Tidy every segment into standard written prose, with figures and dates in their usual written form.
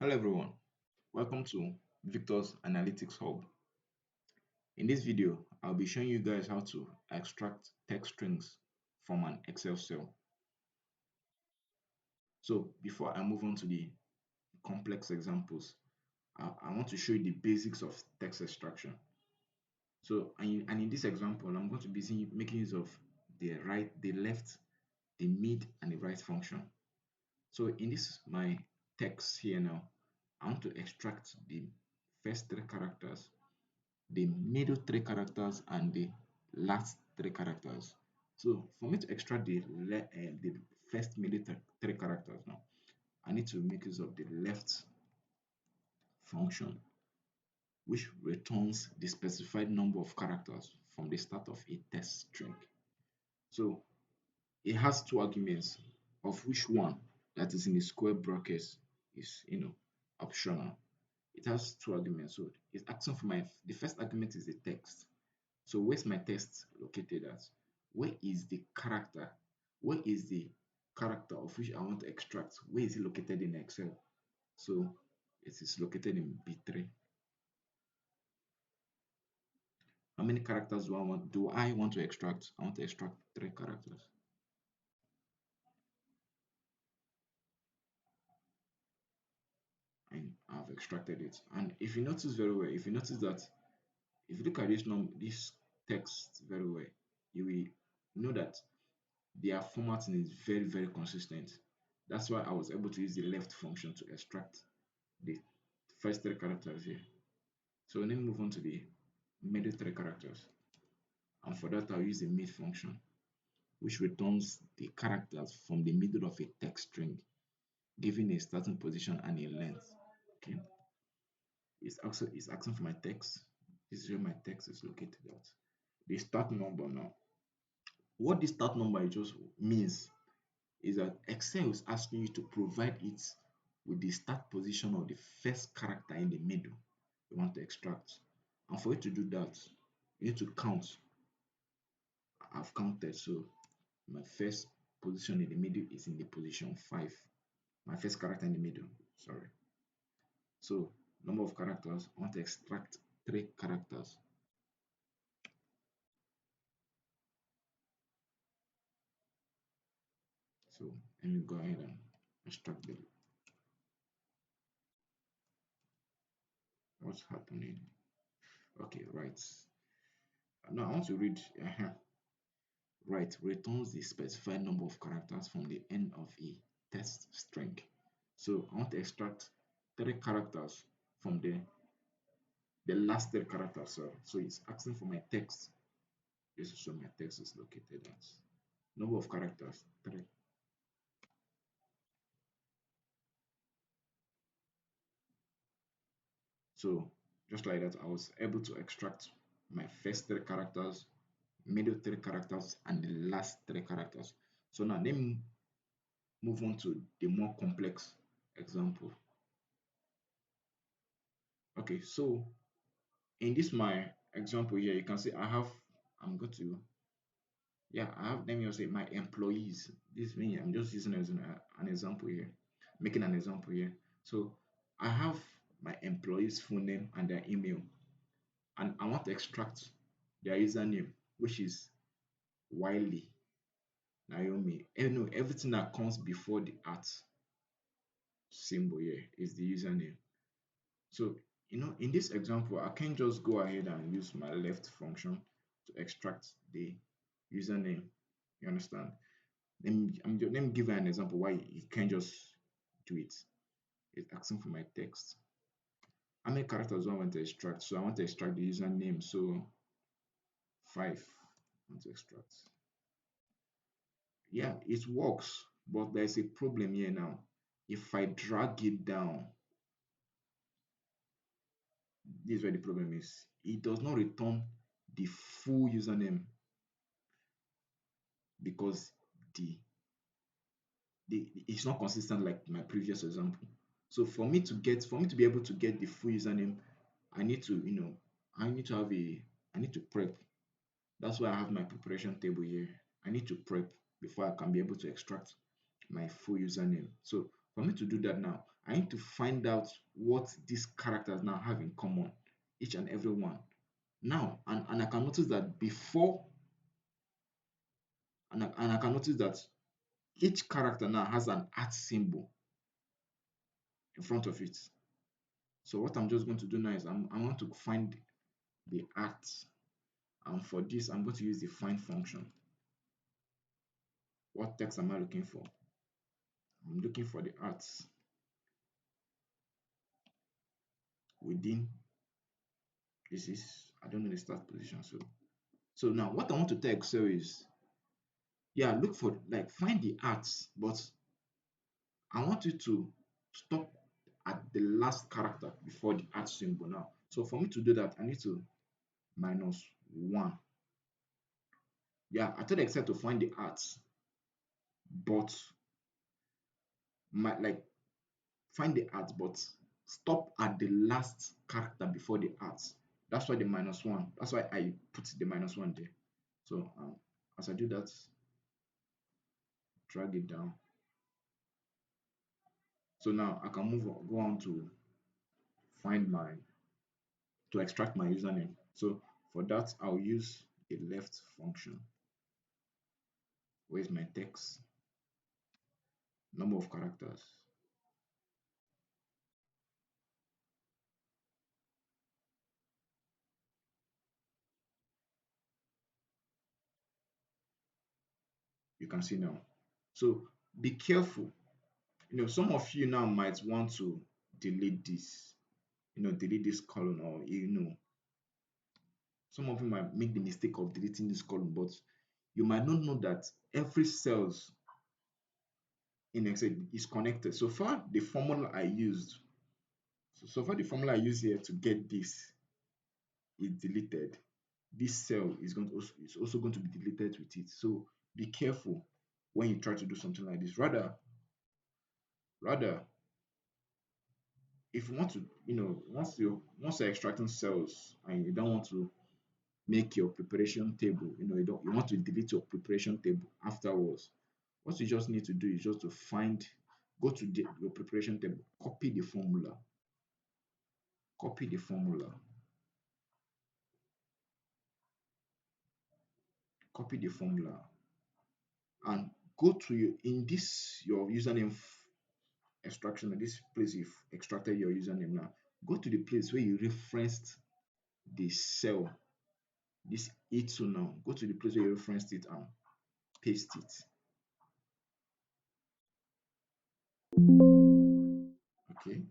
Hello everyone, welcome to Victor's Analytics Hub. In this video, I'll be showing you guys how to extract text strings from an Excel cell. So before I move on to the complex examples, I want to show you the basics of text extraction. So and in this example, I'm going to be making use of the right, the left, the mid, and the right function. So in this my text here now, I want to extract the first three characters, the middle three characters, and the last three characters. So for me to extract the first middle three characters now, I need to make use of the left function, which returns the specified number of characters from the start of a text string. So it has two arguments, of which one that is in the square brackets is optional. It has two arguments. So it's asking for the first argument is the text. So where's my text located at? Where is the character? Where is the character of which I want to extract? Where is it located in Excel? So it is located in B3. How many characters do I want to extract? I want to extract three characters. And I've extracted it. And if you notice very well, if you notice that if you look at this text very well, you will know that their formatting is very, very consistent. That's why I was able to use the left function to extract the first three characters here. So let me move on to the middle three characters. And for that, I'll use the mid function, which returns the characters from the middle of a text string, giving a starting position and a length. Okay. It's asking for my text. This is where my text is located at. The start number now. What this start number just means is that Excel is asking you to provide it with the start position of the first character in the middle you want to extract. And for you to do that, you need to count. I've counted, so my first position in the middle is in the position 5. My first character in the middle, sorry. So number of characters, I want to extract 3 characters. So let me go ahead and extract them. What's happening? Okay, right. Now I want to read. Right returns the specified number of characters from the end of a text string. So I want to extract 3 characters from the last 3 characters. So it's asking for my text. This is where my text is located at. Number of characters 3. So just like that, I was able to extract my first 3 characters, middle 3 characters, and the last 3 characters. So now let me move on to the more complex example. Okay, so in this my example here, you can see I'm going to, yeah, I have, let me just say my employees. This means I'm just using as an example here, making an example here. So I have my employees' full name and their email, and I want to extract their username, which is Wiley, Naomi. No, everything that comes before the at symbol here is the username. So, in this example, I can just go ahead and use my left function to extract the username. You understand? Let me give you an example why you can't just do it. It's asking for my text. How many characters do I want to extract? So I want to extract the username. So 5. I want to extract. Yeah, it works, but there's a problem here now. If I drag it down, this is where the problem is. It does not return the full username because the it's not consistent like my previous example. So for me to be able to get the full username, I need to I need to have a I need to prep. That's why I have my preparation table here. I need to prep before I can be able to extract my full username. So for me to do that now, I need to find out what these characters now have in common, each and every one. Now, and I can notice that before, and I can notice that each character now has an art symbol in front of it. So what I'm just going to do now is I want to find the art. And for this, I'm going to use the find function. What text am I looking for? I'm looking for the arts within, this is, I don't know the start position. So now what I want to tell Excel is, yeah, look for, like, find the arts, but I want you to stop at the last character before the art symbol now. So for me to do that, I need to -1. Yeah, I told Excel to find the arts, but my, like, find the art, but stop at the last character before the art. That's why the -1. That's why I put the -1 there. So as I do that, drag it down. So now I can go on to find my, to extract my username. So for that, I'll use the left function. Where's my text? Number of characters. You can see now. So be careful. Some of you now might want to delete this, delete this column, or some of you might make the mistake of deleting this column, but you might not know that every cells in Excel is connected. So far the formula I used here to get this is deleted. This cell is also going to be deleted with it. So be careful when you try to do something like this. Rather, if you want to, once you're extracting cells and you don't want to make your preparation table, you want to delete your preparation table afterwards, what you just need to do is just to go to your preparation table, copy the formula, copy the formula, and go to your username extraction, this place you've extracted your username now. Go to the place where you referenced the cell, this A2 now. Go to the place where you referenced it and paste it. Okay,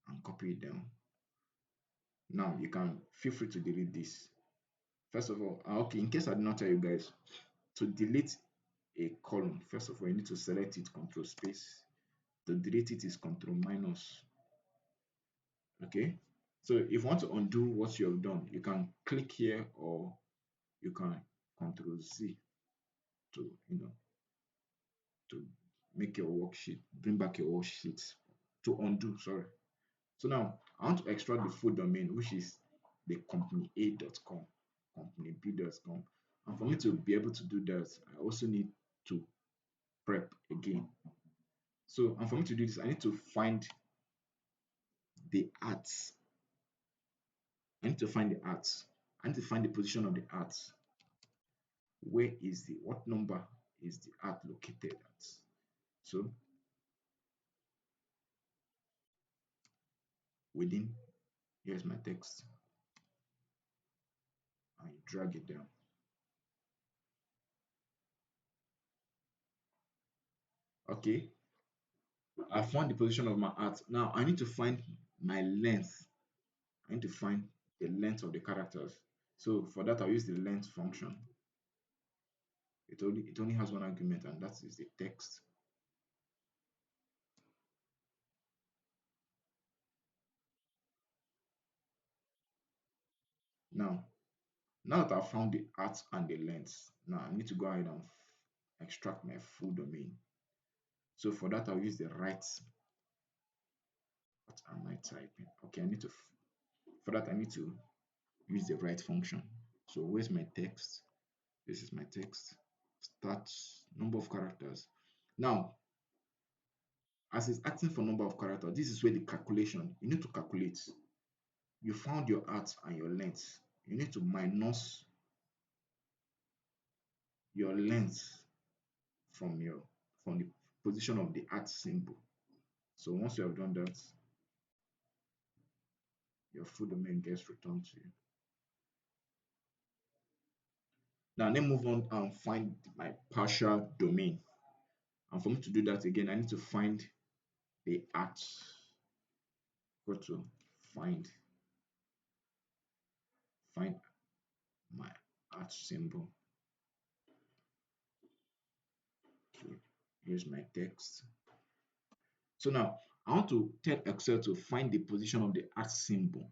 and copy it down. Now you can feel free to delete this. First of all, okay, in case I did not tell you guys, to delete a column, first of all, you need to select it, control space. To delete it is control minus. Okay, so if you want to undo what you have done, you can click here, or you can control Z to to make your worksheet, bring back your worksheet, to undo, sorry. So now I want to extract the full domain, which is the company.a.com, companyb.com. And for me to be able to do that, I also need to prep again. So, and for me to do this, I need to find the arts. I need to find the arts. I need to find the position of the arts. What number is the art located at? So, within, here's my text. I drag it down. Okay, I found the position of my art. Now I need to find my length. I need to find the length of the characters. So for that, I'll use the length function. It only has one argument, and that is the text. Now, now that I've found the art and the length, now I need to go ahead and extract my full domain. So for that, I'll use the right. What am I typing? Okay, for that, I need to use the right function. So where's my text? This is my text. Start number of characters. Now, as it's asking for number of characters, this is where the calculation, you need to calculate. You found your height and your length. You need to minus your length from your from the position of the at symbol. So once you have done that, your full domain gets returned to you. Now let me move on and find my partial domain. And for me to do that again, I need to find the at. Go to find find my at symbol. Okay, here's my text. So now I want to tell Excel to find the position of the at symbol,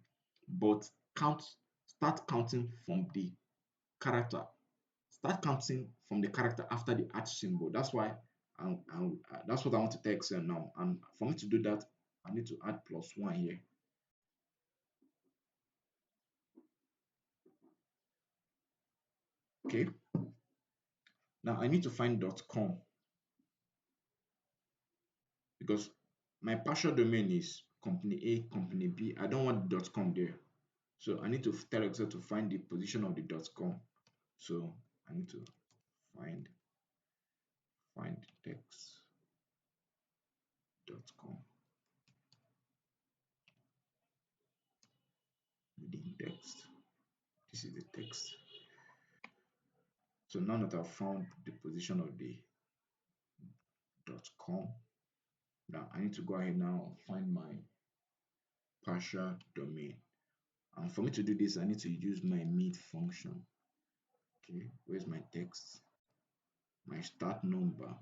but start counting from the character. Start counting from the character after the at symbol. That's why that's what I want to tell Excel now. And for me to do that, I need to add +1 here. Okay. Now I need to find .com because my partial domain is company A, company B. I don't want the .com there. So I need to tell Excel to find the position of the .com. So I need to find text.com within text. This is the text. So now that I've found the position of the .com, now I need to go ahead now and find my partial domain. And for me to do this, I need to use my meet function. Okay, where's my text? My start number.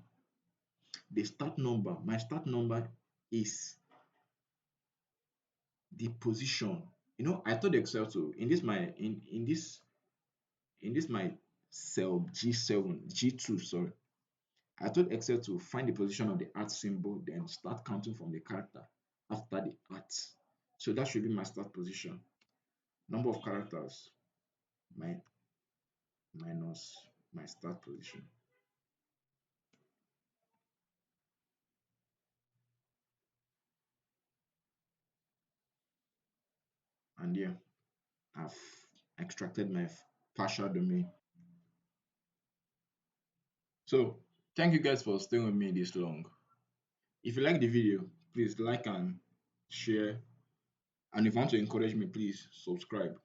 My start number is the position. You know, I told Excel to in this my in this my cell G7, G2, sorry. I told Excel to find the position of the at symbol, then start counting from the character after the at. So that should be my start position. Number of characters, my minus my start position. And yeah, I've extracted my partial domain. So thank you guys for staying with me this long. If you like the video, please like and share. And if you want to encourage me, please subscribe.